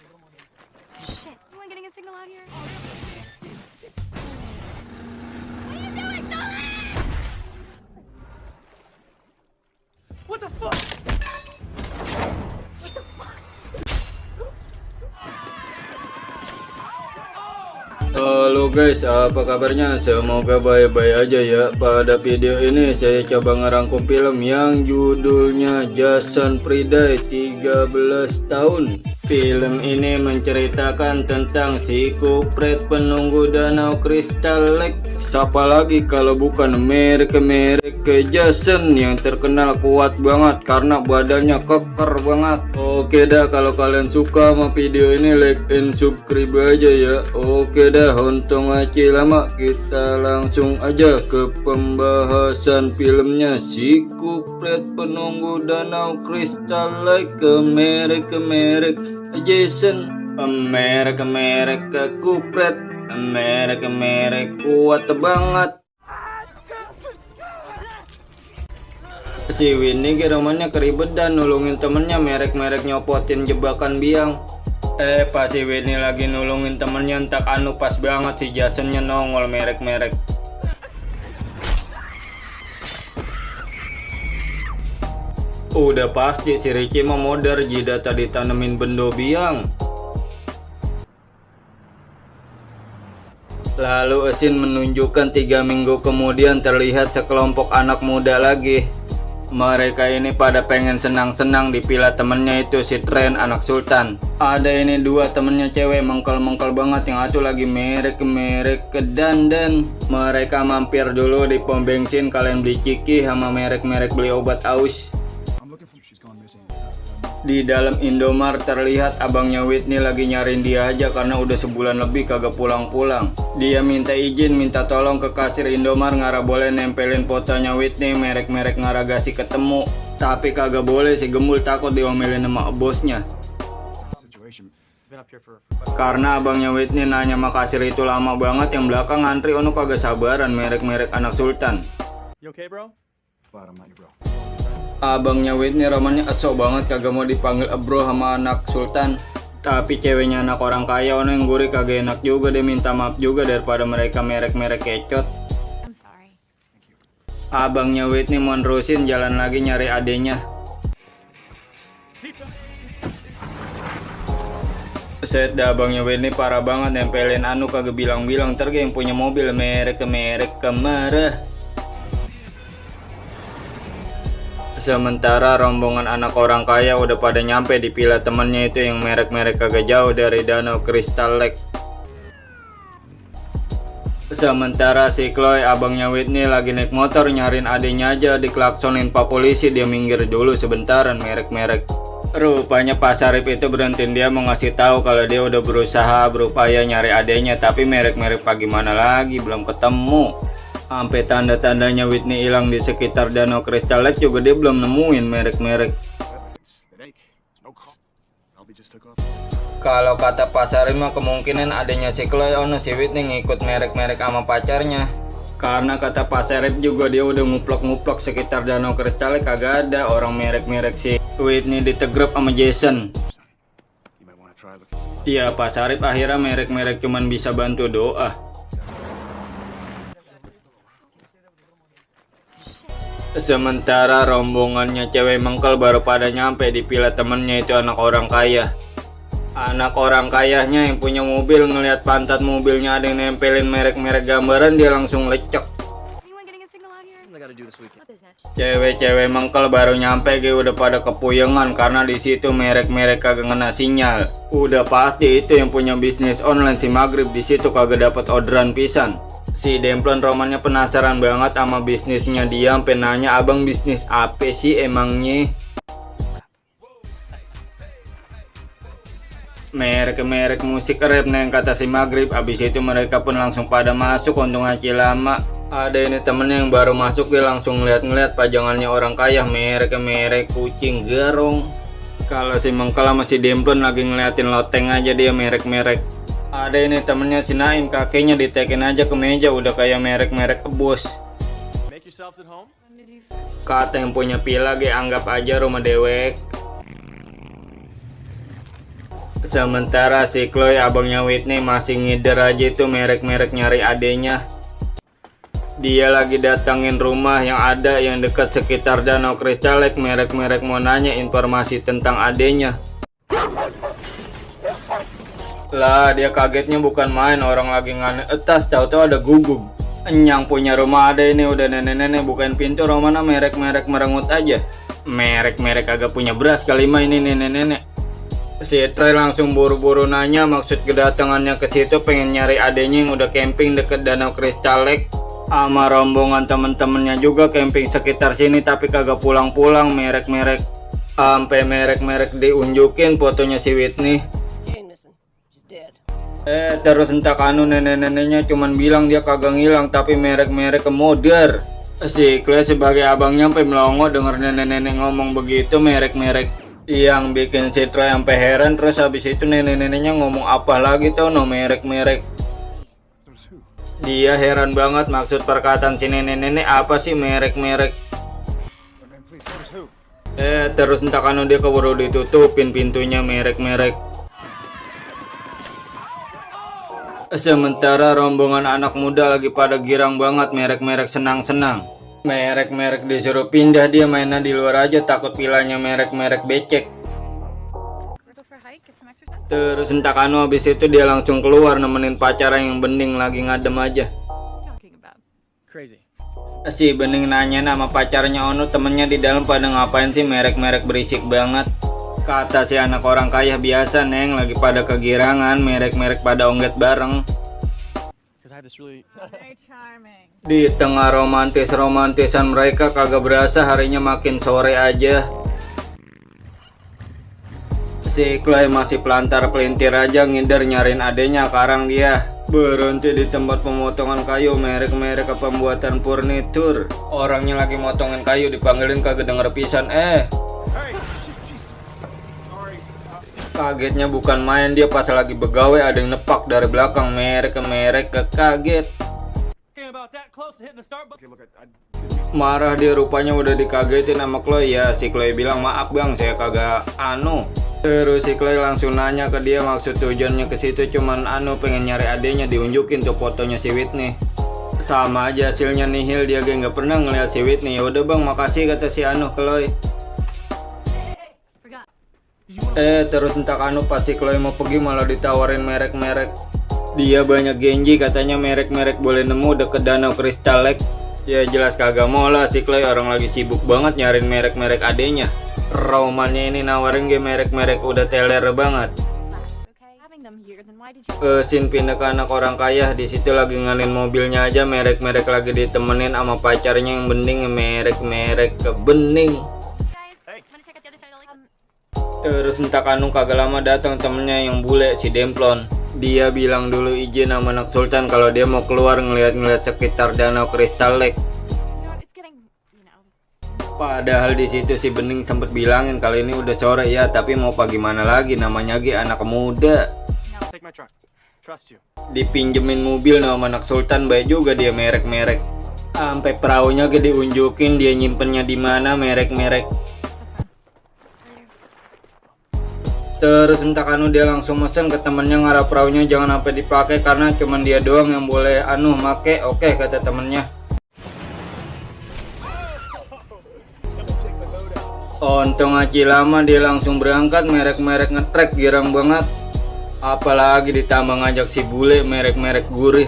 Shit, am I getting a signal out here? What are you doing, Sully? What the fuck? Halo guys, apa kabarnya? Semoga baik-baik aja ya. Pada video ini saya coba ngerangkum film yang judulnya Jason Friday 13 tahun. Film ini menceritakan tentang si kupret penunggu danau Crystal Lake. Siapa lagi kalau bukan merek Jason yang terkenal kuat banget karena badannya keker banget. Oke dah, kalau kalian suka sama video ini like and subscribe aja ya. Oke dah, untung aja lama, kita langsung aja ke pembahasan filmnya si kupret penunggu danau Crystal Lake. Merek Jason, merek kupret, merek kuat banget. Si Winnie romannya keribet dan nulungin temennya merek nyopotin jebakan biang. Pas si Winnie lagi nulungin temennya entak anu pas banget si Jasonnya nongol merek. Udah pasti si Ricky mau modar jida tadi tanemin bendo biang. Lalu Esin menunjukkan 3 minggu kemudian terlihat sekelompok anak muda lagi. Mereka ini pada pengen senang-senang dipila temennya itu si Tren anak Sultan. Ada ini 2 temennya cewek mengkel banget yang atuh lagi merek ke dandan. Mereka mampir dulu di pom bensin kalian beli ciki sama merek beli obat aus. Di dalam Indomart terlihat abangnya Whitney lagi nyariin dia aja karena udah sebulan lebih kagak pulang-pulang. Dia minta izin, minta tolong ke kasir Indomart ngara boleh nempelin fotonya Whitney merek ngaragasi ketemu. Tapi kagak boleh, si Gembul takut diomelin sama bosnya. Karena abangnya Whitney nanya sama kasir itu lama banget, yang belakang antri ono kagak sabaran merek anak Sultan. You okay, bro? Glad I'm not your bro. Abangnya Whitney romannya esok banget kagak mau dipanggil bro sama anak Sultan. Tapi ceweknya anak orang kaya ono yang gurih kagak enak juga, dia minta maaf juga daripada mereka merek kecot. I'm sorry. Abangnya Whitney mau nerusin jalan lagi nyari adenya. Set dah abangnya Whitney parah banget nempelin anu kagak bilang-bilang terge yang punya mobil merek kemarah. Sementara rombongan anak orang kaya udah pada nyampe di villa temennya itu yang merek kagak jauh dari danau Crystal Lake. Sementara si Chloe abangnya Whitney lagi naik motor nyariin adenya aja, diklaksonin pak polisi, dia minggir dulu sebentaran merek. Rupanya Pak Sarip itu berhentiin dia mau ngasih tahu kalau dia udah berusaha berupaya nyari adenya, tapi merek gimana lagi belum ketemu. Sampai tanda-tandanya Whitney hilang di sekitar danau Crystal Lake juga dia belum nemuin merek. Kalau kata Pak Sarip mah kemungkinan adanya si Chloe ono si Whitney ngikut merek sama pacarnya. Karena kata Pak Sarip juga dia udah nguplok sekitar danau Crystal Lake kagak ada orang merek si Whitney ditegrep sama Jason. Iya Pak Sarip akhirnya merek cuman bisa bantu doa. Sementara rombongannya cewek mengkel baru pada nyampe di villa temennya itu anak orang kaya. Anak orang kayanya yang punya mobil ngelihat pantat mobilnya ada yang nempelin merek gambaran, dia langsung lecek. Anyone getting a signal out here? I gotta do this weekend. What business? Cewek mengkel baru nyampe udah pada kepuyengan karena di situ merek kagak ngena sinyal. Udah pasti itu yang punya bisnis online si Maghrib di situ kagak dapat orderan pisan. Si Demplon romannya penasaran banget sama bisnisnya dia, sampai nanya abang bisnis apa sih emangnya? Merek musik rap neng kata si Maghrib. Abis itu mereka pun langsung pada masuk, untung aja lama. Ada ini temennya yang baru masuk, dia langsung ngeliat pajangannya orang kaya merek kucing garong. Kalau si Mengkel sama si Demplon lagi ngeliatin loteng aja dia merek. Ada ini temennya si Naim, kakeknya ditekin aja ke meja udah kayak merek bos. Make yourselves at home. Kata yang punya villa anggap aja rumah dewek. Sementara si Chloe abangnya Whitney masih ngider aja itu merek-merek nyari adenya. Dia lagi datangin rumah yang ada yang dekat sekitar Danau Crystal Lake. Merek-merek mau nanya informasi tentang adenya. Lah dia kagetnya bukan main, orang lagi nganen etas tahu-tahu ada gugug. Yang punya rumah ada ini udah nenek-nenek bukain pintu, Romana merek-merek merengut aja. Merek-merek agak punya beras kali mah ini nenek-nenek. Si Trey langsung buru-buru nanya maksud kedatangannya ke situ pengen nyari adenya yang udah camping deket Danau Crystal Lake. Sama rombongan temen-temennya juga camping sekitar sini tapi kagak pulang-pulang. Merek-merek sampai merek-merek diunjukin fotonya si Whitney. Terus entah anu nenek-neneknya cuman bilang dia kagak ngilang tapi merek-merek kemoder. Si Clay sebagai abangnya sampai melongo denger nenek-nenek ngomong begitu merek-merek. Yang bikin si Troy sampai heran. Terus habis itu nenek-neneknya ngomong apa lagi tau no merek-merek. Dia heran banget maksud perkataan si nenek-nenek apa sih merek-merek. Terus entah kanu dia keburu ditutupin pintunya merek-merek. Sementara rombongan anak muda lagi pada girang banget merek-merek senang-senang. Merek-merek disuruh pindah dia mainnya di luar aja takut pilanya merek-merek becek. Terus entah kanu habis itu dia langsung keluar nemenin pacarnya yang Bening lagi ngadem aja. Crazy. Si Bening nanya sama pacarnya Onu temennya di dalam pada ngapain sih merek-merek berisik banget. Kata si anak orang kaya biasa neng lagi pada kegirangan merek-merek pada ongget bareng. Di tengah romantis-romantisan mereka kagak berasa harinya makin sore aja. Si Clay masih pelantar-pelintir aja ngider nyariin adenya. Sekarang dia berhenti di tempat pemotongan kayu merek-merek pembuatan furnitur. Orangnya lagi motongin kayu dipanggilin kagak denger pisan. Kagetnya bukan main dia pas lagi begawe ada yang nepak dari belakang merek-merek kaget. Marah dia rupanya udah dikagetin sama Chloe. Ya si Chloe bilang maaf bang saya kagak anu. Terus si Chloe langsung nanya ke dia maksud tujuannya ke situ cuman anu pengen nyari adenya diunjukin tuh fotonya si Whitney. Sama aja hasilnya nihil dia nggak pernah ngeliat si Whitney. Ya udah bang makasih kata si anu Chloe. Terus entah anu pas si Chloe mau pergi malah ditawarin merek-merek. Dia banyak genji katanya merek-merek boleh nemu deket Danau Crystal Lake. Ya jelas kagak mau lah si Chloe orang lagi sibuk banget nyariin merek-merek adenya. Romannya ini nawarin gue merek-merek udah teler banget. Sin pindah ke anak orang kaya di situ lagi ngalin mobilnya aja merek-merek lagi ditemenin sama pacarnya yang Bening merek-merek ke Bening. Terus entah kanu kagak lama datang temennya yang bule si Demplon. Dia bilang dulu izin sama anak Sultan kalau dia mau keluar ngeliat-ngeliat sekitar Danau Crystal Lake. Padahal di situ si Bening sempet bilangin kalau ini udah sore ya, tapi mau pagi mana lagi namanya lagi anak muda. Dipinjemin mobil sama anak Sultan baik juga dia merek-merek. Sampai perahunya gede diunjukin dia nyimpennya di mana merek-merek. Terus entah kanu dia langsung mesen ke temennya ngarap perahunya jangan sampai dipakai karena cuman dia doang yang boleh anu make. Oke kata temennya. Untung aci lama dia langsung berangkat merek-merek ngetrek girang banget. Apalagi ditambah ngajak si bule merek-merek gurih.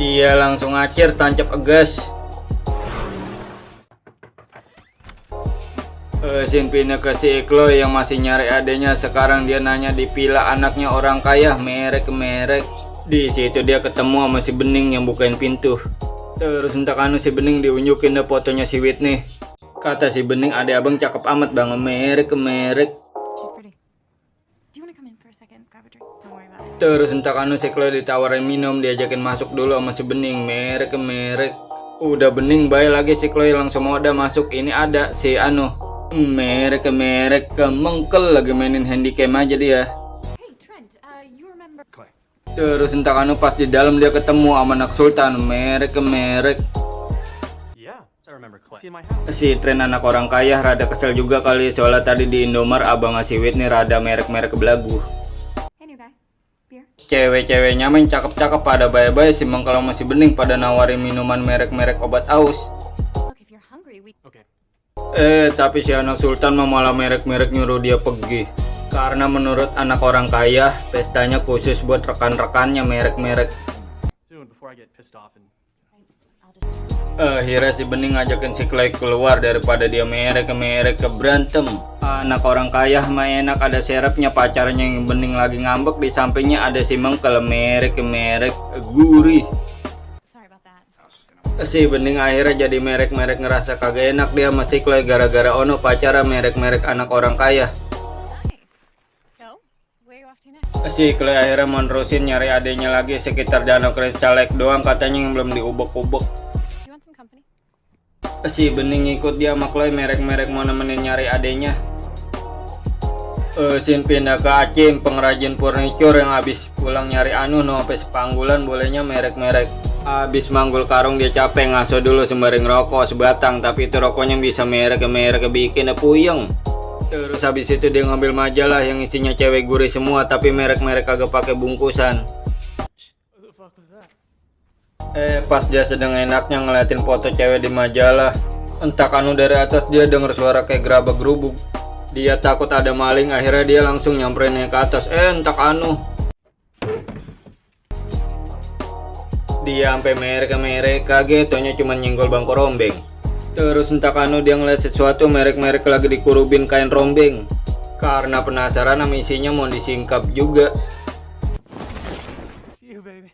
Dia langsung ngacir tancap gas. Sin pindah ke si Chloe yang masih nyari adenya. Sekarang dia nanya di villa anaknya orang kaya merek-merek. Di situ dia ketemu sama si Bening yang bukain pintu. Terus entah kanu si Bening diunjukin deh fotonya si Whitney. Kata si Bening ada abang cakep amat bang merek-merek. Terus entah kanu si Chloe ditawarin minum diajakin masuk dulu sama si Bening merek-merek. Udah Bening baik lagi si Chloe langsung mau ada masuk. Ini ada si anu merek-merek kemengkel lagi mainin handycam aja dia. Terus entah kanu pas di dalam dia ketemu sama anak Sultan merek-merek. Si Tren anak orang kaya rada kesel juga kali soalnya tadi di Indomar abang ngasih Whitney rada merek-merek belagu. beer? Cewek-ceweknya main cakep-cakep pada bye-bye sih Mang kalau masih bening pada nawarin minuman merek-merek obat aus. Look, if you're hungry, we... Okay. Tapi si anak sultan mah malah merek-merek nyuruh dia pergi. Karena menurut anak orang kaya, pestanya khusus buat rekan-rekannya merek-merek. Soon before I get pissed off and I'll just... Akhirnya si Bening ngajakin si Clay keluar daripada dia merek ke berantem. Anak orang kaya mah enak ada serepnya, pacarnya yang Bening lagi ngambek, di sampingnya ada si Mengkel merek gurih. Sorry about that. Si Bening akhirnya jadi merek ngerasa kagak enak dia sama si Clay gara-gara ono pacara merek anak orang kaya. Nice. So, where are you off to next? Si Clay akhirnya menerusin nyari adenya lagi sekitar Danau Kristalek doang katanya yang belum diubek-ubek. You want some company? Si Bening ikut dia sama Clay merek mau nemenin nyari adenya. Sin pindah ke Acim, pengrajin furniture yang habis pulang nyari anu sampai sepanggulan bolehnya merek. Habis manggul karung dia capek ngaso dulu sembari ngerokok sebatang, tapi itu rokoknya bisa merek bikin puyeng. Terus habis itu dia ngambil majalah yang isinya cewek gurih semua tapi merek kagak pakai bungkusan. what the fuck was that? Pas dia sedang enaknya ngeliatin foto cewek di majalah, entah kanu dari atas dia denger suara kayak gerabak gerubuk. Dia takut ada maling, akhirnya dia langsung nyamperin ke atas. Entah kanu. Dia sampai merek kaget, taunya cuma nyenggol bangku rombeng. Terus entah kanu dia ngeliat sesuatu merek lagi dikurubin kain rombeng. Karena penasaran sama isinya mau disingkap juga. See you, baby.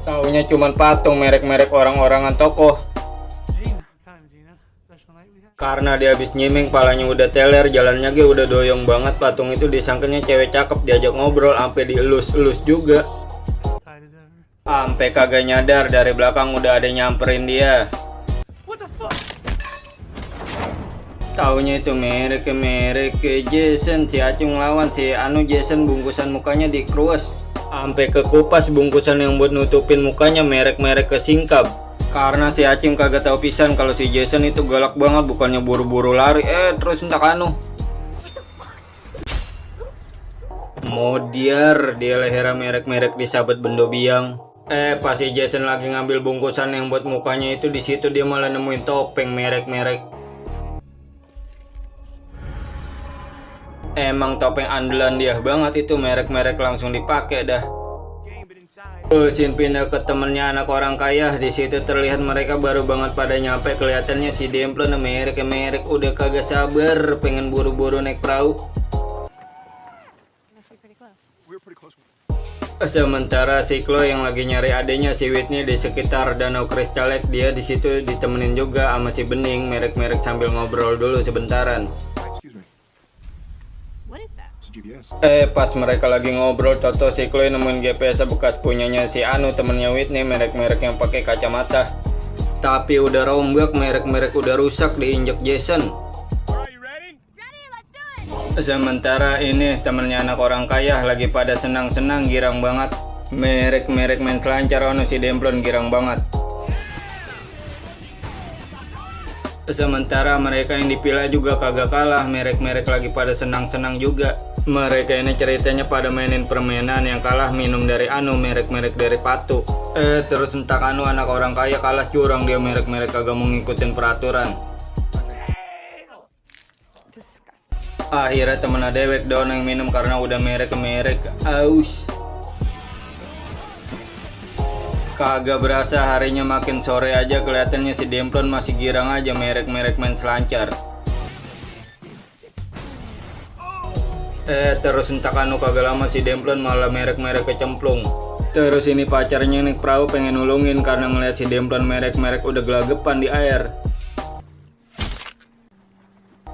Taunya cuma patung merek orang-orangan tokoh. Gina, time, Gina. Special night we had. Karena dia habis nyiming, palanya udah teler, jalannya ge udah doyong banget. Patung itu disangkanya cewek cakep, diajak ngobrol sampai dielus-elus juga. Tight as ever. Sampai kagak nyadar dari belakang udah ada yang nyamperin dia. What the fuck? Taunya itu merek Jason. Si Acung ngelawan si Jason, bungkusan mukanya dikruas. Sampai ke kupas bungkusan yang buat nutupin mukanya merek kesingkap. Karena si Acim kagak tahu pisan kalau si Jason itu galak banget, bukannya buru-buru lari, terus entah kanu. Modiar dia lehernya merek disabet bendo biang. Pas si Jason lagi ngambil bungkusan yang buat mukanya itu, di situ dia malah nemuin topeng merek. Emang topeng andalan dia banget itu, merek langsung dipakai dah. Sin pindah ke temennya anak orang kaya. Di situ terlihat mereka baru banget pada nyampe. Kelihatannya si Demplon merek udah kagak sabar pengen buru-buru naik perahu. Must be pretty close. We're pretty close. Sementara si Chloe yang lagi nyari adenya si Whitney di sekitar Danau Kristalek, dia di situ ditemenin juga sama si Bening merek sambil ngobrol dulu sebentaran. Excuse me, What is that? it's a GPS. Pas mereka lagi ngobrol, toto si Chloe nemuin GPS bekas punyanya si temennya Whitney, merek yang pakai kacamata. Tapi udah rombak, merek udah rusak diinjek Jason. Are you ready? Ready, let's do it! Sementara ini temennya anak orang kaya lagi pada senang-senang, girang banget. Merek main selancar, ono si Demplon girang banget. Sementara mereka yang dipilih juga kagak kalah, merek lagi pada senang-senang juga. Mereka ini ceritanya pada mainin permainan, yang kalah minum dari merek dari Patu. Terus entah anak orang kaya kalah curang, dia merek kagak mau ngikutin peraturan. Disgusting. Akhirnya temen dewek doang yang minum karena udah merek aus. Kagak berasa harinya makin sore aja, kelihatannya si Demplon masih girang aja merek main selancar. Terus entah kagak lama si Demplon malah merek kecemplung. Terus ini pacarnya naik perahu pengen nulungin karena ngeliat si Demplon merek udah gelagapan di air.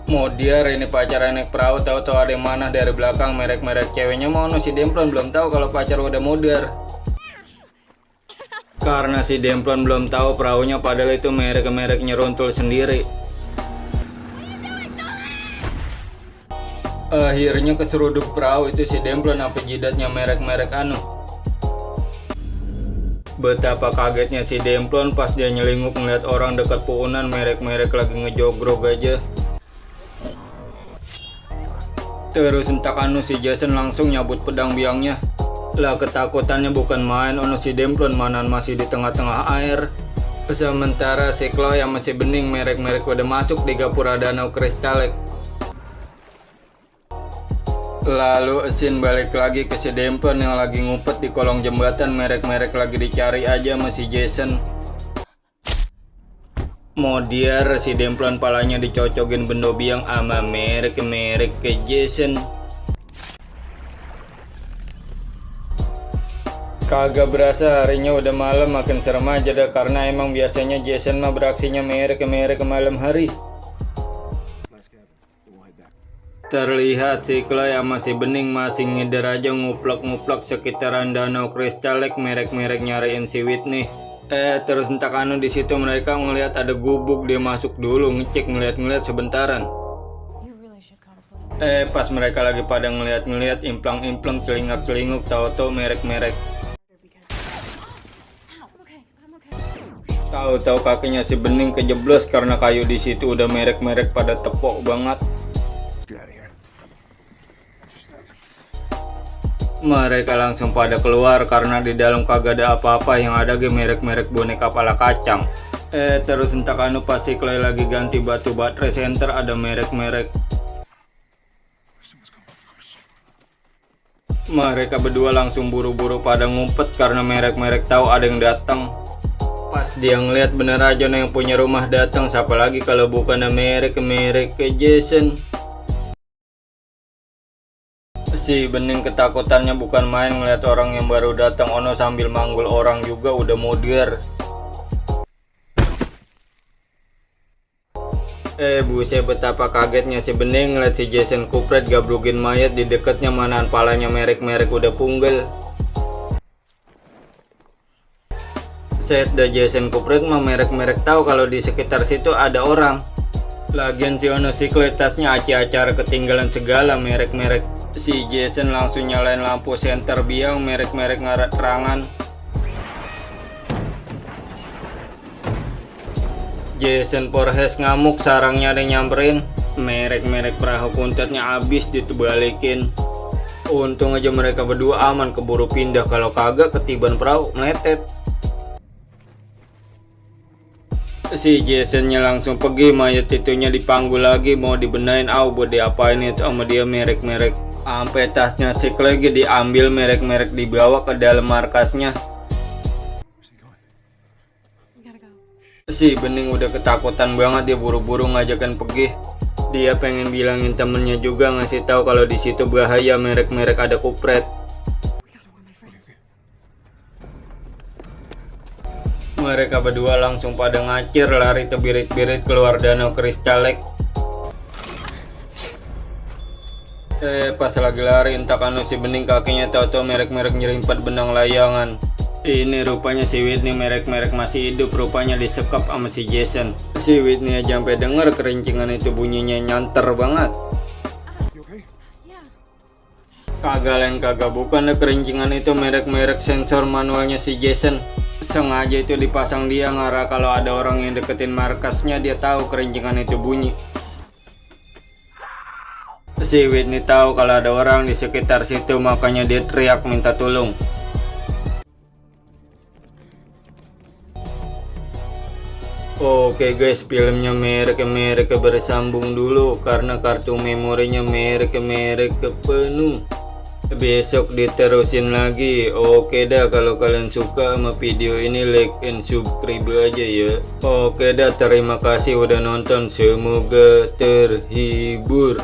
Modiar ini pacarnya naik perahu, tahu-tahu ada yang mana dari belakang merek ceweknya mau si Demplon belum tahu kalau pacar udah modar. Karena si Demplon belum tahu perahunya padahal itu merek nyeruntul sendiri. Akhirnya keseruduk perahu itu si Demplon sampai jidatnya merek Betapa kagetnya si Demplon pas dia nyelinguk ngeliat orang dekat puunan merek lagi ngejogrog aja. Terus entah si Jason langsung nyabut pedang biangnya. Lah ketakutannya bukan main, ono si Demplon manan masih di tengah-tengah air. Sementara si Chloe yang masih bening merek-merek udah masuk di gapura danau Crystal Lake. Lalu Sin balik lagi ke si Demplon yang lagi ngumpet di kolong jembatan, merek-merek lagi dicari aja sama si Jason. Modiar si Demplon palanya dicocokin bendo biang ama merek-merek ke Jason. Kagak berasa harinya udah malam, makin serem aja dah karena emang biasanya Jason mah beraksinya merek-merek ke malam hari. Terlihat si Chloe sama si Bening masih ngider aja nguplok-nguplok sekitaran danau Crystal Lake, merek-merek nyariin si Whitney. Terus entah kanu di situ mereka ngelihat ada gubuk, dia masuk dulu ngecek ngeliat-ngeliat sebentaran. Pas mereka lagi pada ngeliat-ngeliat implang-implang celingak-celinguk, tahu-tahu merek-merek. Tahu-tahu kakinya si Bening kejeblos karena kayu di situ udah merek-merek pada tepok banget. Mereka langsung pada keluar karena di dalam kagak ada apa-apa, yang ada ge merek-merek boneka kepala kacang. Terus entah kanu pas si Chloe lagi ganti batu baterai center ada merek-merek. Mereka berdua langsung buru-buru pada ngumpet karena merek-merek tahu ada yang datang. Pas dia ngeliat bener aja yang punya rumah datang, siapa lagi kalau bukan merek-merek ke Jason. Si Bening ketakutannya bukan main ngeliat orang yang baru datang, ono sambil manggul orang juga udah modern. Buset betapa kagetnya si Bening ngeliat si Jason kupret gabrugin mayat di dekatnya, manaan palanya merek-merek udah punggel. Set dah Jason kupret mah merek-merek tahu kalau di sekitar situ ada orang. Lagian si ono si Chloe tasnya aci-acara ketinggalan segala merek-merek. Si Jason langsung nyalain lampu senter biang, merek-merek ngarat terangan. Jason Voorhees ngamuk, sarangnya ada nyamperin. Merek-merek perahu kuntetnya abis ditebalikin. Untung aja mereka berdua aman, keburu pindah, kalau kagak ketiban perahu meletet. Si Jasonnya langsung pergi, mayat itunya dipanggul lagi mau dibenain, buat diapain itu sama dia merek-merek. Sampai tasnya si Chloe diambil, merek-merek dibawa ke dalam markasnya. Si Bening udah ketakutan banget, dia buru-buru ngajakin pergi. Dia pengen bilangin temennya juga, ngasih tahu kalau di situ bahaya, merek-merek ada kupret. Mereka berdua langsung pada ngacir lari tebirit-birit keluar danau Crystal Lake. Pas lagi lari entah kanu si Bening kakinya tahu-tahu merek-merek nyerimpet benang layangan. Ini rupanya si Whitney, merek-merek masih hidup, rupanya disekap sama si Jason. Si Whitney aja sampai denger kerincingan itu bunyinya nyanter banget. Kagak lain kagak bukan deh kerincingan itu merek-merek sensor manualnya si Jason. Sengaja itu dipasang dia ngarah kalau ada orang yang deketin markasnya, dia tahu kerincingan itu bunyi. Si Whitney tahu kalau ada orang di sekitar situ, makanya dia teriak minta tolong. Oke guys, filmnya merek-merek bersambung dulu karena kartu memorinya merek-merek penuh. Besok diterusin lagi. Oke dah, kalau kalian suka sama video ini like and subscribe aja ya. Oke dah, terima kasih udah nonton, semoga terhibur.